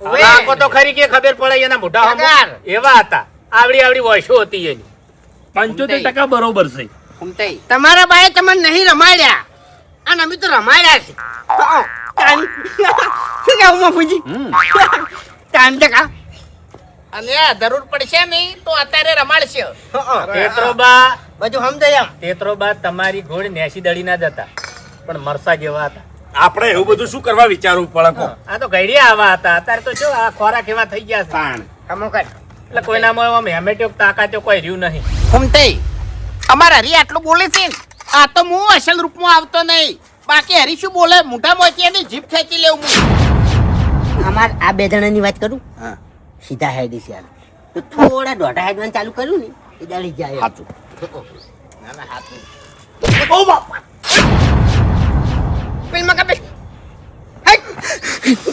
[SPEAKER 6] ઓવે.
[SPEAKER 1] આંખો તો ખરી કે ખબર પડે એના મોઢા હમું.
[SPEAKER 6] પગાર.
[SPEAKER 1] એવા હતા. આવડી આવડી વોશો હતી એની.
[SPEAKER 4] 75% બરોબર છે.
[SPEAKER 3] ઘૂમતાઈ.
[SPEAKER 6] તમારા બાએ તમને નહીં રમાડ્યા અને અમે તો રમાડ્યા છે તો આવો, તાણી. શું કેવું મફુજી તાણ ટકા
[SPEAKER 3] અને આ જરૂર પડશે નહીં તો અત્યારે રમાડશે
[SPEAKER 1] તેતરોબા
[SPEAKER 6] બધું સમજાય એમ
[SPEAKER 1] તેતરોબા તમારી ઘોડ 80 દડીના જ હતા, પણ મરસા જેવા હતા.
[SPEAKER 5] આપણે એવું બધું શું કરવા વિચારવું પડે કો
[SPEAKER 1] આ તો ગઈડિયા આવા હતા. અત્યારે તો શું આ ખોરાક એવા થઈ ગયા છે.
[SPEAKER 5] તાણ
[SPEAKER 6] કમો કર
[SPEAKER 1] એટલે કોઈનામાં આમ હેમેટ્યો તાકાત્યો કોઈ રહ્યું નહીં.
[SPEAKER 3] ઘૂમતાઈ અમારા હરી આટલું બોલે છે ને, આ તો હું અસલ રૂપમાં આવતો નહીં. બાકી હરી શું બોલે મોઢા મોચી એની જીભ ખેંચી લેવું હું.
[SPEAKER 6] અમાર આ બે જણાની વાત કરું
[SPEAKER 5] હા
[SPEAKER 6] સીધા હેડી છે તો થોડા દોઢા હેડવાનું ચાલુ કર્યું ને એ દાડી જાય
[SPEAKER 5] સાચું
[SPEAKER 3] ના ના હાથું.
[SPEAKER 6] ઓ બાપા પેલ મકા પે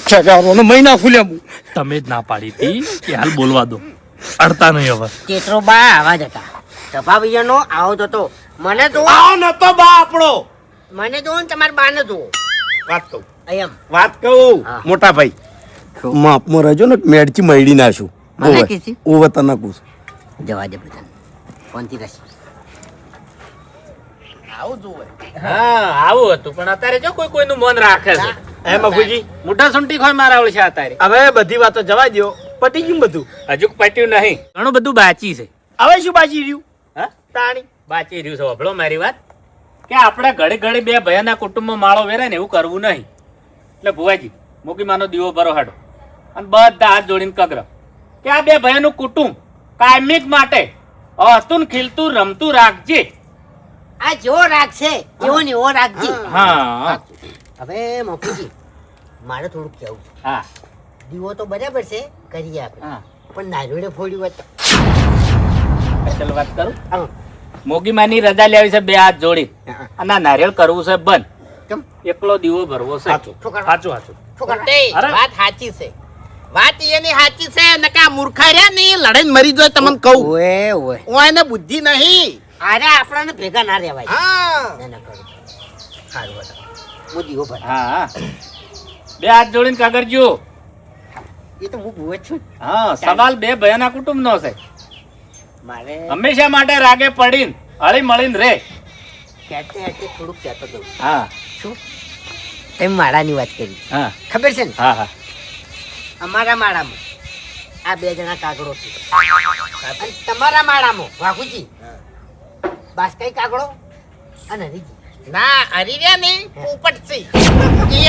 [SPEAKER 5] છગારોનો મહિના ફૂલ્યા
[SPEAKER 4] તમે જ ના પાડી હતી કે હાલ બોલવા દો, અડતા નહીં હવે.
[SPEAKER 6] ચેતરો બા આવા જ હતા સભાવિયાનો આવો જ હતો મને તો
[SPEAKER 5] આવો નતો બા આપણો
[SPEAKER 6] મને તો તમારા બાને જુઓ
[SPEAKER 5] વાત કહું
[SPEAKER 6] એમ
[SPEAKER 5] વાત કહું
[SPEAKER 6] હા.
[SPEAKER 5] મોટા ભાઈ માપમાં રહેજો ને મેડથી મળી નાશું
[SPEAKER 6] મને કીધી?
[SPEAKER 5] ઓવે તને કુછ
[SPEAKER 6] જવા દે બધાને ફોનથી રહેશે
[SPEAKER 3] આવું જોવે.
[SPEAKER 1] હા, આવું હતું. પણ અત્યારે જો કોઈ કોઈનું મન રાખે છે.
[SPEAKER 2] હે મફુજી
[SPEAKER 1] મોટા સુંટી ખોય મારા ઓળશે અત્યારે.
[SPEAKER 2] હવે બધી વાતો જવા દ્યો પતી ગયું બધું
[SPEAKER 1] હજુ પટ્યું નહીં. ઘણું બધું બાકી છે.
[SPEAKER 2] હવે શું બાજી રહ્યું
[SPEAKER 1] હા?
[SPEAKER 2] તાણી
[SPEAKER 1] બાકી રહ્યું છે. સાંભળો મારી વાત, કે આપણે ઘડી ઘડી બે ભયાના કુટુંબમાં માળો વેરાય ને એવું કરવું નહીં. એટલે ભુવાજી મોગીમાનો દીવો ભરો હાડો અને બધા હાથ જોડીને કગર કે આ બે ભયાનું કુટુંબ કાયમિક માટે હસતું ને ખીલતું રમતું રાખજે.
[SPEAKER 6] આ જેવો રાખશે એવો ને એવો રાખજી
[SPEAKER 1] હા
[SPEAKER 6] હવે મફુજી મારે થોડુંક કહેવું છે
[SPEAKER 1] હા
[SPEAKER 6] દીવો તો બરાબર છે કરીએ આપણે
[SPEAKER 1] હા.
[SPEAKER 6] પણ નારોડે ફોડ્યું હોત તો.
[SPEAKER 1] ચાલ વાત કરું.
[SPEAKER 6] હા.
[SPEAKER 1] મોગીમાની રજા લેવી છે બે હાથ જોડી
[SPEAKER 6] હા.
[SPEAKER 1] અને આ નારિયેળ કરવું છે બંધ.
[SPEAKER 6] કેમ
[SPEAKER 1] એકલો દીવો ભરવો છે.
[SPEAKER 6] શું કરવા?
[SPEAKER 4] સાચું સાચું.
[SPEAKER 6] શું કરવા?
[SPEAKER 3] ઘૂમતાઈ,
[SPEAKER 1] અરે.
[SPEAKER 3] વાત સાચી છે. વાત એની સાચી છે નકા મૂર્ખા રહ્યા ને એ લડાઈને મરી જાય તમને કહું.
[SPEAKER 6] ઓએ ઓએ
[SPEAKER 3] ઓને બુદ્ધિ નહીં.
[SPEAKER 6] અરે આપણને ભેગા ના રહેવાય
[SPEAKER 3] હા
[SPEAKER 6] ના ના કરું સારું હતા હું દીવો ભર
[SPEAKER 1] હા હા. બે હાથ જોડીને કાગરજો.
[SPEAKER 6] એ તો હું ભૂવે જ છું
[SPEAKER 1] હા, સવાલ બે ભયાના કુટુંબનો છે.
[SPEAKER 6] મારે
[SPEAKER 1] હંમેશા માટે રાગે પડીને હળી મળીને રે.
[SPEAKER 6] કહેતે કહેતે થોડુંક કહેતો હતો
[SPEAKER 1] હા
[SPEAKER 6] શું તમે માળાની વાત કરી
[SPEAKER 1] હા
[SPEAKER 6] ખબર છે ને
[SPEAKER 1] હા હા
[SPEAKER 6] અમારા માળામાં આ બે જણા કાગડો છે અને તમારા માળામાં વાઘુજી બાસ્કાઈ કાગડો અને હરીજી
[SPEAKER 3] ના હરી રહ્યા ને પોપટ છે.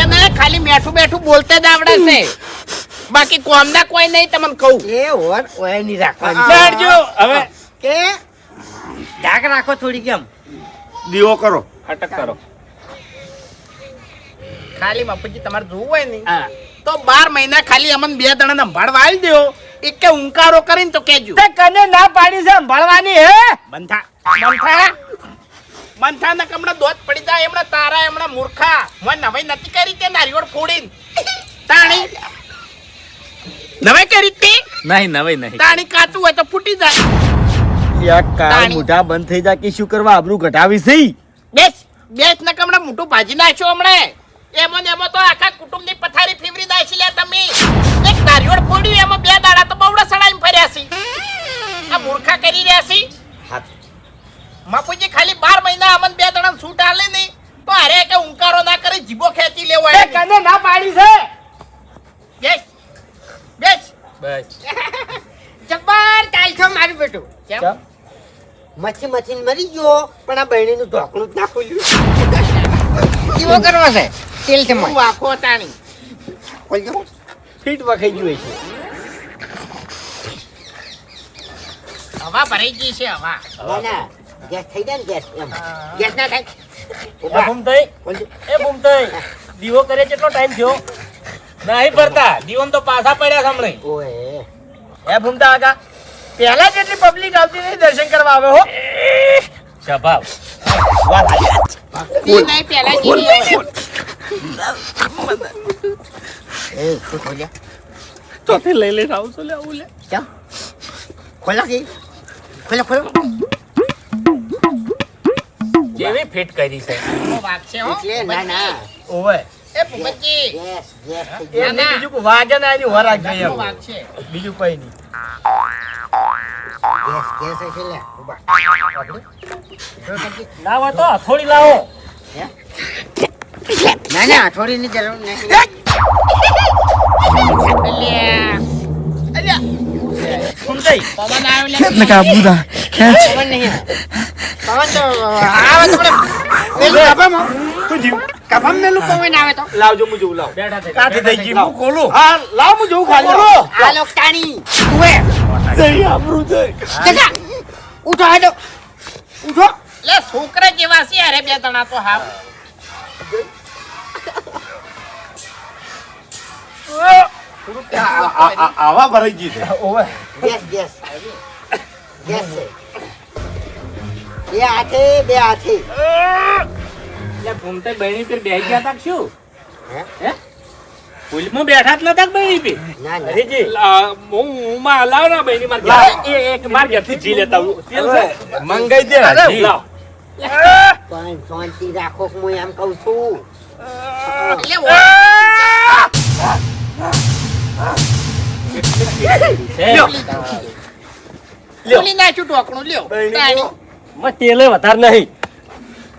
[SPEAKER 3] એને ખાલી બેઠું બેઠું બોલતા જ આવડે છે. બાકી કોમના કોઈ નહીં તમને કહું.
[SPEAKER 6] એ ઓર ઓય ની રાખવાની
[SPEAKER 1] બેઠજો હવે.
[SPEAKER 6] કે ઢાક રાખો થોડી કેમ
[SPEAKER 5] દીવો કરો
[SPEAKER 1] અટક કરો.
[SPEAKER 3] ખાલી મફુજી તમારે જોવું હોય ને
[SPEAKER 1] હા
[SPEAKER 3] તો 12 મહિના ખાલી અમને બે જણા સંભાળવા આવી દો. એક કે ઉંકારો કરીને તો કેજો.
[SPEAKER 2] તે કને ના પાડી છે સંભાળવાની હે
[SPEAKER 3] બંધા બંધા બંધા ને કમણા દોત પડી જાય એમણા તારા એમણા મૂર્ખા મોય નવાઈ નથી કરી તે નારિયોળ ફોડીને તાણી નવાઈ કરી તે
[SPEAKER 1] નહીં નવાઈ નહીં.
[SPEAKER 3] તાણી કાચું હોય તો ફૂટી જાય.
[SPEAKER 2] યાર કાળ
[SPEAKER 3] તાણી.
[SPEAKER 2] મોઢા બંધ થઈ જાય કે શું કરવા આબરૂ ઘટાવી છે
[SPEAKER 3] બેસ બેસ ને કમણા મોટું ભાજી નાખ્યો હમણે એમાં ને એમાં તો આખા કુટુંબની પથારી ફીવરી નાખી લે તમે. એક નારિયોળ ફોડ્યું એમાં બે દાડા તો બવડા સડાઈને ફર્યા છે. આ મૂર્ખા કરી રહ્યા છે. માપુજી ખાલી 12 મહિના અમન બે જણા છૂટ આલે ને તો અરે કે ઉંકારો ના કરે જીભો ખેંચી લેવો
[SPEAKER 2] તે
[SPEAKER 3] એને.
[SPEAKER 2] કને ના પાડી છે
[SPEAKER 3] બેસ બેસ
[SPEAKER 1] બસ
[SPEAKER 6] જબ્બર ચાલશો મારું બેટું
[SPEAKER 3] કેમ?
[SPEAKER 6] મચ્છી મચ્છી મરી ગયો પણ આ બહેણીનું ઢોકણું જ ના ખોલ્યું કેવો કરવો છે તેલ છે
[SPEAKER 3] તું વાખો તાણી.
[SPEAKER 2] ફીટ વખાઈ ગયું છે
[SPEAKER 3] હવા ભરાઈ ગઈ છે હવા.
[SPEAKER 6] ના ના ગેસ થઈ જાય ને ગેસ એમ ગેસ ના થાય
[SPEAKER 4] એ ભૂમતાઈ, દીવો કરે કેટલો ટાઈમ થયો?
[SPEAKER 1] નહીં ભરતા દીવોન તો પાછા પડ્યા છે હમણાં.
[SPEAKER 6] ઓએ
[SPEAKER 2] એ ભૂમતા આગા પહેલા જેટલી પબ્લિક આવતી નહીં દર્શન કરવા આવે હો.
[SPEAKER 1] સ્વભાવ
[SPEAKER 3] ભક્તિ નહીં પેલા જેવી હવે.
[SPEAKER 6] એ શું ખોલ્યા
[SPEAKER 4] ચોથી લઈ લઈને આવશો લે આવું લે.
[SPEAKER 6] ચા ખોલા કે ખોલા
[SPEAKER 1] જેવી ફિટ કરી છે.
[SPEAKER 3] એનો વાઘ છે હો.
[SPEAKER 6] એટલે ના ના
[SPEAKER 2] ઓવે
[SPEAKER 3] એ ભૂપતજી,
[SPEAKER 6] ગેસ ગેસ થઈ
[SPEAKER 2] એ
[SPEAKER 6] ગયો.
[SPEAKER 2] નહીં, બીજું કોઈ વાગે ના એની વર રાખજો
[SPEAKER 3] એનો
[SPEAKER 2] એમ.
[SPEAKER 3] વાઘ છે.
[SPEAKER 2] બીજું કઈ નહીં.
[SPEAKER 6] ગેસ ગેસ છે લે ઉભા
[SPEAKER 4] ના હોય તો હથોડી લાવો.
[SPEAKER 6] ના ના થોડીની જરૂર નથી
[SPEAKER 3] અલ્યા,
[SPEAKER 2] ભૂમતાઈ,
[SPEAKER 3] પવન આવ્યો લે.
[SPEAKER 6] પવન નહીં આવે. પવન તો આવે તો પડે પેલું કપામાં
[SPEAKER 2] શું થયું?
[SPEAKER 6] કપામાં પેલું પવન આવે તો
[SPEAKER 2] લાવજો હું જોઉં લાવ.
[SPEAKER 1] બેઠા થઈ
[SPEAKER 5] કાંથી થઈ ગઈ હું ખોલું
[SPEAKER 2] હા લાવ હું જોઉં ખાલી.
[SPEAKER 6] આ લોક ટાણી ઉવે
[SPEAKER 5] જઈ આબરૂ જઈ
[SPEAKER 6] જગા ઉઠો હાડો ઉઠો
[SPEAKER 3] લે છોકરા જેવા છે અરે બે જણા તો હાવ.
[SPEAKER 5] આવા ભરાઈ ગઈ છે
[SPEAKER 2] ઓવે
[SPEAKER 6] ગેસ ગેસ ગેસ છે બે હાથે
[SPEAKER 1] એટલે ઘૂમતે બહેણી પર બેસી ગયા તા કે શું?
[SPEAKER 6] હે?
[SPEAKER 1] હે? પુલમાં બેઠા જ નતા કે બહેણી પર?
[SPEAKER 6] ના ના
[SPEAKER 4] હરીજી, હું લાવ ના બહેની માર ઘેર. એક માર ઘેરથી જી લેતા આવું. તેલ છે?
[SPEAKER 5] મંગાઈ દે
[SPEAKER 1] જી.
[SPEAKER 4] લાવ.
[SPEAKER 6] પણ શાંતિ રાખો કે હું એમ કહું છું
[SPEAKER 3] એટલે
[SPEAKER 1] છે.
[SPEAKER 3] ખોલી નાખ્યું ઢોકણું લ્યો. તાણી.
[SPEAKER 4] માં તેલે વધારે નહીં.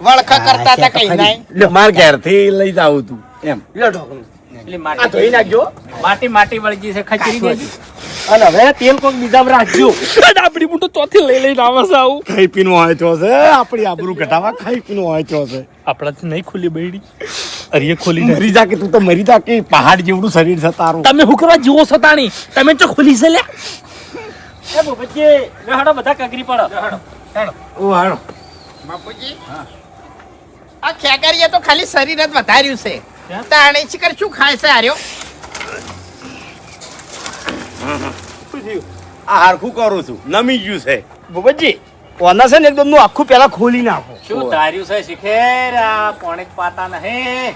[SPEAKER 3] વળખા કરતા હતા કઈ નહીં.
[SPEAKER 5] માર ઘેરથી લઈ જાવ તું એમ
[SPEAKER 2] લ્યો ઢોકણું.
[SPEAKER 1] એટલે
[SPEAKER 2] આ
[SPEAKER 1] માટી
[SPEAKER 2] ધોઈ નાખજો.
[SPEAKER 1] માટી વળગી છે ખચરી ગઈ.
[SPEAKER 4] અને હવે તેલ કોક બીજામાં રાખજો. આપડી હું તો ચોથી લઈ લઈને આવે છે આવું.
[SPEAKER 5] ખાઈ પીનો હોય તો છે આપણી આબરૂ ઘટાવા ખાઈ પીનો હોય તો છે
[SPEAKER 4] આપણાથી નહીં ખુલી બૈડી. અરે ખોલી
[SPEAKER 5] મરી જા કે તું તો મરી જા કે પહાડ જેવડું શરીર છે તારું
[SPEAKER 4] તમે હું કરવા જીવો છો તાણી? તમે તો ખોલી છે લે. એ ભૂપતજી, લે હાડો બધા કાગરી પડો.
[SPEAKER 5] ઓ હાડો
[SPEAKER 3] બાપુજી, આ ખેગારીએ તો ખાલી શરીર જ વધાર્યું છે. તાણી શિખર શું ખાય છે હાર્યો?
[SPEAKER 5] આ હારખું કરું છું નમી ગયું છે
[SPEAKER 2] ભૂપતજી ઓના છે ને એકદમ નું આખું પેલા ખોલી નાખો.
[SPEAKER 1] શું ધાર્યું છે શિખેર? આ પોણે જ પાતા નહીં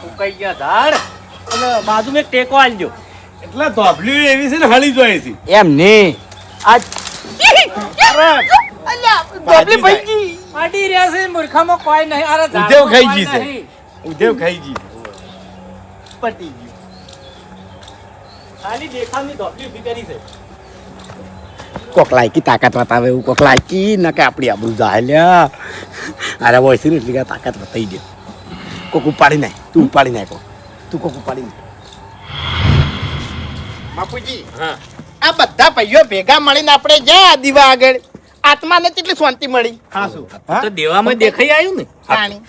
[SPEAKER 1] ઉકાઈ ગયા ધાડ.
[SPEAKER 4] અને બાજુમાં એક ટેકો આલજો.
[SPEAKER 5] એટલે ધોબલી એવી છે ને હળી જોઈએ છે
[SPEAKER 2] એમ નહીં આ
[SPEAKER 3] અલ્યા,
[SPEAKER 2] ટોપલી ભાઈજી
[SPEAKER 1] અડી રહ્યા છે મૂર્ખામાં કોઈ નહીં. અરે
[SPEAKER 5] ઉધેવ
[SPEAKER 1] ઝાડમાં
[SPEAKER 5] ખાઈ
[SPEAKER 1] કોઈ
[SPEAKER 5] ગઈ છે.
[SPEAKER 1] નહીં.
[SPEAKER 5] ઉધેવ ખાઈ ગઈ
[SPEAKER 2] પટી ગયું.
[SPEAKER 4] ખાલી દેખાવની ધોપલી ઊભી કરી છે.
[SPEAKER 5] કોક લાયકી તાકાત બતાવે એવું કોક લાયકી ના કે આપણી આબરૂ જાહેલ્યા અરે હોય છે ને એટલી કાંઈ તાકાત બતાવી દે કોક ઉપાડી નાખ તું ઉપાડી નાખો તું કોક ઉપાડી નાખ
[SPEAKER 3] બાપુજી, આ બધા ભાઈઓ ભેગા મળીને આપણે જ્યાં દીવા આગળ આત્માને કેટલી શાંતિ મળી.
[SPEAKER 2] હા શું
[SPEAKER 1] તો દેવામાં દેખાઈ આવ્યું ને.
[SPEAKER 3] તાણી.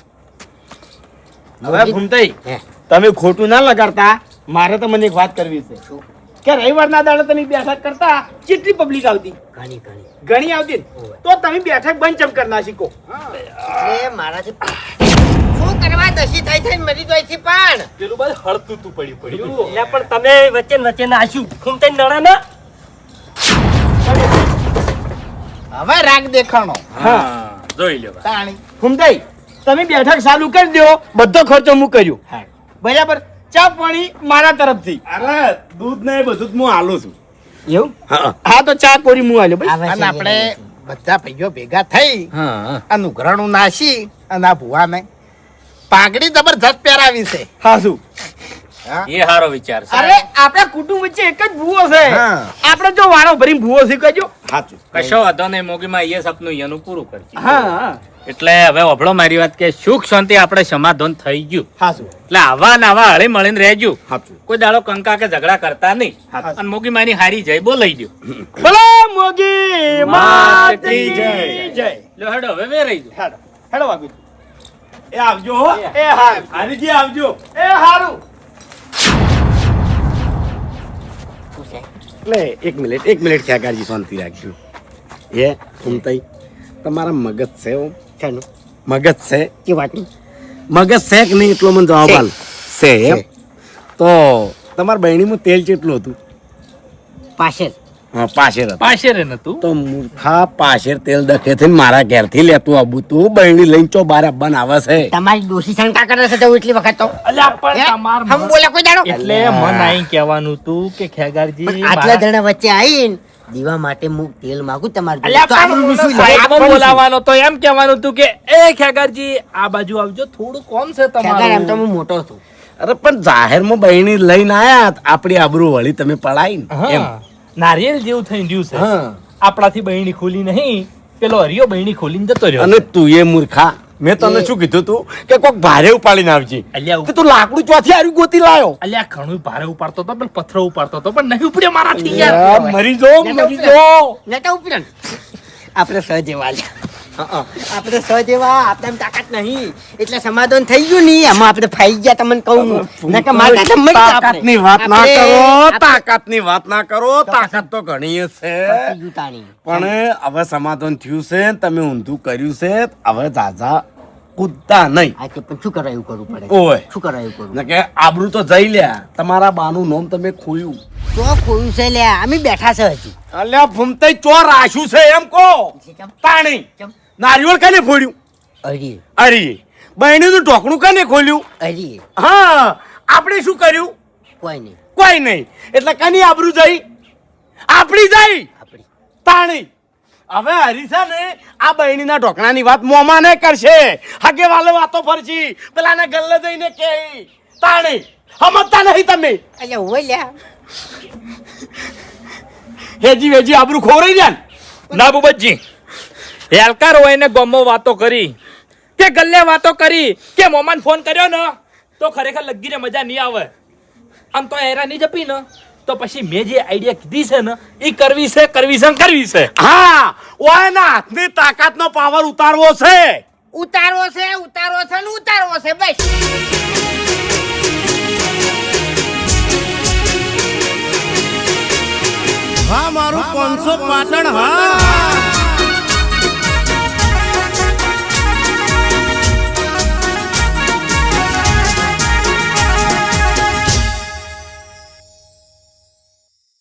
[SPEAKER 2] હવે ભૂમતાઈ
[SPEAKER 6] હે.
[SPEAKER 2] તમે ખોટું ના લગાડતા મારે તો મને એક વાત કરવી છે કે રવિવારના દાડે તમે બેઠક કરતા કેટલી પબ્લિક આવતી?
[SPEAKER 6] ઘણી ઘણી
[SPEAKER 2] ઘણી આવતી ને? તો તમે બેઠક બંધ ચમ કરી ના શીખો.
[SPEAKER 6] એટલે મારાથી શું કરવા દસી થઈ થઈને મરી જાય છે પણ
[SPEAKER 4] પેલું બધું હળતું તું પડ્યું પડ્યું. એટલે પણ તમે વચ્ચે ને વચ્ચે નાખ્યું. ઘૂમતે નડા ના.
[SPEAKER 3] હવે રાગ દેખાણો.
[SPEAKER 1] હા જોઈ લ્યો.
[SPEAKER 3] તાણી.
[SPEAKER 2] ભૂમતાઈ તમે બેઠક ચાલુ કરી દો બધો ખર્ચો હું કર્યો બરાબર ચા પાણી મારા તરફથી
[SPEAKER 5] અરે દૂધ ને એ બધું જ હું આલું છું
[SPEAKER 2] એવું
[SPEAKER 5] હા
[SPEAKER 2] હા તો ચા કોરી હું આલ્યો ભાઈ
[SPEAKER 3] અને આપણે બધા ભાઈઓ ભેગા થઈ
[SPEAKER 1] હા
[SPEAKER 3] અને ઉઘરાણું નાસી અને આ ભુવાને પાઘડી જબરજસ્ત પહેરાવી છે.
[SPEAKER 2] હા શું
[SPEAKER 1] એ સારો વિચાર છે.
[SPEAKER 2] અરે આપણા કુટુંબ વચ્ચે એક જ ભૂવો છે
[SPEAKER 3] હા.
[SPEAKER 2] આપણે જો વાળો ભરીને ભૂવો શીખજો
[SPEAKER 5] સાચું
[SPEAKER 1] કશો વાંધો નહીં મોગીમાં એ સપનું એનું પૂરું કરજે.
[SPEAKER 2] હા
[SPEAKER 1] એટલે હવે વભળો મારી વાત કે સુખ શાંતિ આપણે સમાધાન થઈ ગયું.
[SPEAKER 2] હા શું
[SPEAKER 1] એટલે આવા ને આવા હળી મળીને રહેજો.
[SPEAKER 5] સાચું
[SPEAKER 1] કોઈ દાડો કંકા કે ઝઘડા કરતા નહીં.
[SPEAKER 5] સાચું.
[SPEAKER 1] અને મોગી મારી હારી જય બોલાઈ દો.
[SPEAKER 2] બોલો મોગી માત કી જય
[SPEAKER 1] લો હેડો હવે વે રહી જાઓ.
[SPEAKER 2] હેડો હેડો વાગુ
[SPEAKER 5] એ આવજો હો
[SPEAKER 2] એ હારું
[SPEAKER 5] હારીજી આવજો
[SPEAKER 2] એ હારું
[SPEAKER 6] શું છે
[SPEAKER 5] એટલે એક મિનિટ ખેગારજી શાંતિ રાખજો એ ફૂમતાઈ તમારા મગજ છે એમ?
[SPEAKER 6] ચાલો
[SPEAKER 5] મગજ છે
[SPEAKER 6] કે વાતની
[SPEAKER 5] મગજ છે કે નહીં એટલો મને જવાબ
[SPEAKER 6] છે.
[SPEAKER 5] આલ છે એમ
[SPEAKER 6] છે.
[SPEAKER 5] તો તમારા બહેણીમાં તેલ કેટલું હતું?
[SPEAKER 6] પાછળ
[SPEAKER 5] હા પાછેર હતું.
[SPEAKER 1] પાછે રે નતું
[SPEAKER 5] તો મૂર્ખા પાછેર તેલ દખે છે મારા ઘેરથી લેતું આવું તું બહેણી લઈને ચો બાર બન આવે છે
[SPEAKER 6] તમારી ડોશી શંકા કરે છે તો એટલી વખત તો
[SPEAKER 1] અલ્યા
[SPEAKER 6] હે?
[SPEAKER 1] પણ તમાર
[SPEAKER 6] હમ બોલે કોઈ દાડો
[SPEAKER 1] એટલે મન આઈ કહેવાનું તું કે ખેગારજી
[SPEAKER 6] પણ આટલા જણા વચ્ચે આવીને દીવા માટે હું તેલ માંગુ તમારે
[SPEAKER 1] અલ્યા
[SPEAKER 6] તો
[SPEAKER 1] પણ
[SPEAKER 6] આપણું શું
[SPEAKER 1] સાઈડમાં
[SPEAKER 6] લે?
[SPEAKER 1] બોલાવાનો તો એમ કહેવાનું તું કે એ ખેગારજી આ બાજુ આવજો થોડું કોમ છે
[SPEAKER 6] ખેગાર એમ તો
[SPEAKER 1] તમારું
[SPEAKER 6] હું મોટો છું
[SPEAKER 5] અરે પણ જાહેરમાં બહેણી લઈને આયા આપણી આબરૂ વળી તમે પડાઈ ને એમ
[SPEAKER 7] હા નારિયેલ જેવું થઈ રહ્યું છે
[SPEAKER 5] હા
[SPEAKER 7] આપણાથી બહેણી ખોલી નહીં પેલો હરિયો બહેણી ખોલીને જતો રહ્યો
[SPEAKER 5] અને તું એ મૂર્ખા મેં તને શું કીધું તું કે કોક ભારે ઉપાડીને આવજે
[SPEAKER 7] અલ્યા
[SPEAKER 5] કે તું લાકડું ચોથી આરી ગોતી લાયો
[SPEAKER 7] અલ્યા ઘણું ભારે ઉપાડતો હતો પણ પથ્થરો ઉપાડતો હતો પણ નહીં ઉપડ્યો મારાથી
[SPEAKER 5] યાર,
[SPEAKER 7] યાર
[SPEAKER 5] મરી જો મરી જો
[SPEAKER 6] નતા ઉપરન આપણે સહજેવા છે આપણે સહજેવા આપણે એમ તાકાત નહીં એટલે સમાધાન થઈ ગયું નહીં એમાં આપણે ફાઈ ગયા તમને કહું નકર મારા કાકા મરી ગયા આપણે.
[SPEAKER 5] તાકાતની વાત ના
[SPEAKER 6] આપણે-
[SPEAKER 5] કરો
[SPEAKER 6] આપણે
[SPEAKER 5] તાકાતની વાત ના કરો તાકાત તો ઘણી છે
[SPEAKER 6] પતી ગયું તાણી.
[SPEAKER 5] પણ હવે સમાધાન થયું છે તમે ઊંધું કર્યું છે હવે જાજા કૂદતા નહીં
[SPEAKER 6] આ કે પણ શું કરવા એવું કરવું પડે
[SPEAKER 5] ઓય
[SPEAKER 6] શું કરવા એવું કરવું
[SPEAKER 5] ને કે આબરૂ તો જઈ લ્યા તમારા બાનું નામ તમે ખોયું
[SPEAKER 6] તો ખોયું છે લે અમે બેઠા છે હજી
[SPEAKER 5] અલ્યા ફૂમતાઈ ચોર રાખ્યું છે એમ કો તાણી
[SPEAKER 6] ચમ.
[SPEAKER 5] નારિયેળ કને ફોડ્યું
[SPEAKER 6] અરી
[SPEAKER 5] અરે બહેણીનું ઢોકણું કને ખોલ્યું
[SPEAKER 6] અરી
[SPEAKER 5] હા આપણે શું કર્યું
[SPEAKER 6] કોઈ નહીં
[SPEAKER 5] કોઈ નહીં એટલે કની આબરૂ જઈ આપણી જઈ
[SPEAKER 6] આપણી
[SPEAKER 5] તાણી હવે હરીસા ને આ બહેણીના ઢોકણાની વાત મોમાં ને કરશે હગે વાલે વાતો ફરશી પેલાને ગલ્લે જઈને કે તાણી સમજતા નહીં તમે
[SPEAKER 6] અલ્યા હોય લ્યા
[SPEAKER 5] હેજી વેજી આબરૂ ખોરાઈ જાય ને
[SPEAKER 7] ના બુબતજી હેલકાર હોય ને ગમો વાતો કરી કે ગલ્લે વાતો કરી કે મોમાન ફોન કર્યો ને તો ખરેખર લગીને મજા નહીં આવે આમ તો હેરા નહીં જપી ને તો પછી મેં જે આઈડિયા કીધી છે ને એ કરવી છે
[SPEAKER 5] હા ઓયના હાથની તાકાતનો પાવર ઉતારવો છે
[SPEAKER 6] ઉતારવો છે ને ઉતારવો છે બસ
[SPEAKER 5] હા મારું 500 પાટણ હા